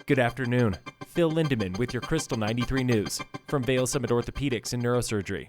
Good afternoon. Phil Lindemann with your Krystal 93 News from Vail Summit Orthopedics and Neurosurgery.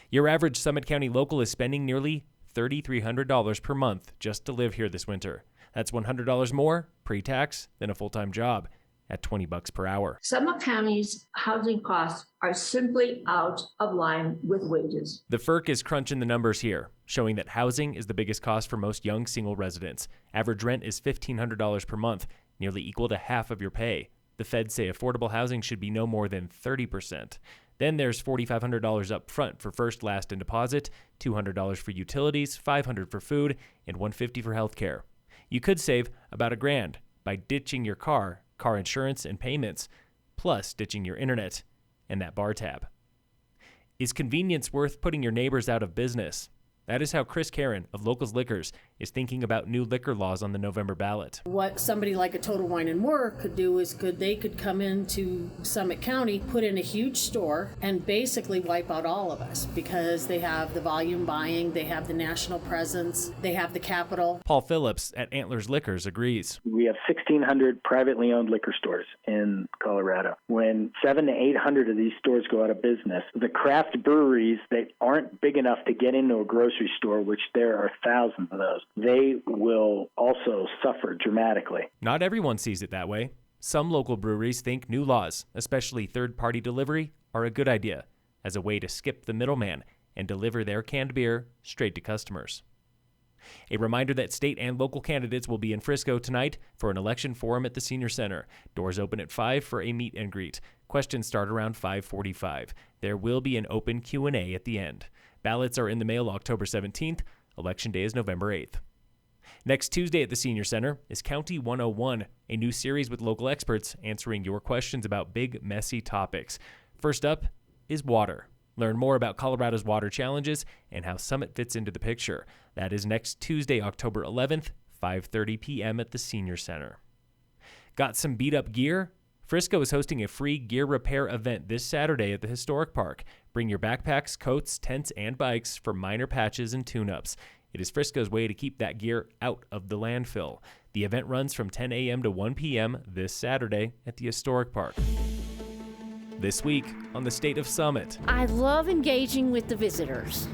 Your average Summit County local is spending nearly $3,300 per month just to live here this winter. That's $100 more pre-tax than a full-time job at $20 per hour. Summit County's housing costs are simply out of line with wages. The FIRC is crunching the numbers here, showing that housing is the biggest cost for most young single residents. Average rent is $1,500 per month, nearly equal to half of your pay. The feds say affordable housing should be no more than 30%. Then there's $4,500 up front for first, last, and deposit, $200 for utilities, $500 for food, and $150 for health care. You could save about $1,000 by ditching your car insurance and payments, plus ditching your internet and that bar tab. Is convenience worth putting your neighbors out of business? That is how Chris Karen of Locals Liquors is thinking about new liquor laws on the November ballot. What somebody like a Total Wine and More could do is they could come into Summit County, put in a huge store, and basically wipe out all of us because they have the volume buying, they have the national presence, they have the capital. Paul Phillips at Antlers Liquors agrees. We have 1,600 privately owned liquor stores in Colorado. When 700 to 800 of these stores go out of business, the craft breweries that aren't big enough to get into a grocery store, which there are thousands of those, they will also suffer dramatically. Not everyone sees it that way. Some local breweries think new laws, especially third-party delivery, are a good idea as a way to skip the middleman and deliver their canned beer straight to customers. A reminder that state and local candidates will be in Frisco tonight for an election forum at the Senior Center. Doors open at 5 for a meet and greet. Questions start around 5:45. There will be an open Q&A at the end. Ballots are in the mail October 17th. Election Day is November 8th. Next Tuesday at the Senior Center is County 101, a new series with local experts answering your questions about big, messy topics. First up is water. Learn more about Colorado's water challenges and how Summit fits into the picture. That is next Tuesday, October 11th, 5:30 p.m. at the Senior Center. Got some beat-up gear? Frisco is hosting a free gear repair event this Saturday at the Historic Park. Bring your backpacks, coats, tents, and bikes for minor patches and tune-ups. It is Frisco's way to keep that gear out of the landfill. The event runs from 10 a.m. to 1 p.m. this Saturday at the Historic Park. This week on the State of Summit. I love engaging with the visitors.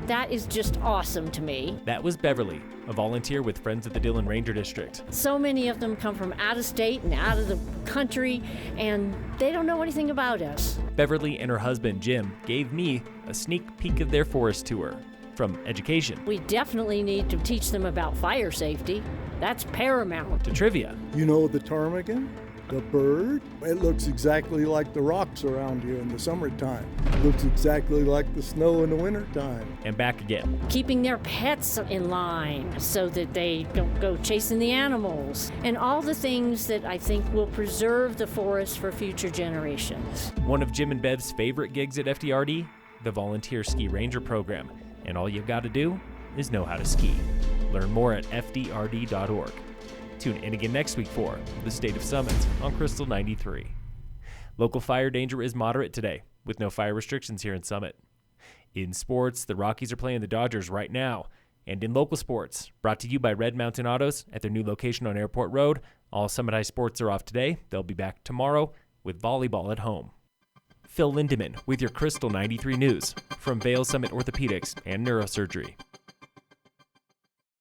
That is just awesome to me. That was Beverly, a volunteer with Friends of the Dillon Ranger District. So many of them come from out of state and out of the country, and they don't know anything about us. Beverly and her husband, Jim, gave me a sneak peek of their forest tour. From education. We definitely need to teach them about fire safety. That's paramount. To trivia. You know the ptarmigan? The bird? It looks exactly like the rocks around here in the summertime. It looks exactly like the snow in the wintertime. And back again. Keeping their pets in line so that they don't go chasing the animals. And all the things that I think will preserve the forest for future generations. One of Jim and Bev's favorite gigs at FDRD? The Volunteer Ski Ranger Program. And all you've got to do is know how to ski. Learn more at FDRD.org. Tune in again next week for the State of Summit on Krystal 93. Local fire danger is moderate today, with no fire restrictions here in Summit. In sports, the Rockies are playing the Dodgers right now. And in local sports, brought to you by Red Mountain Autos at their new location on Airport Road, all Summit High sports are off today. They'll be back tomorrow with volleyball at home. Phil Lindemann with your Krystal 93 News from Vail Summit Orthopedics and Neurosurgery.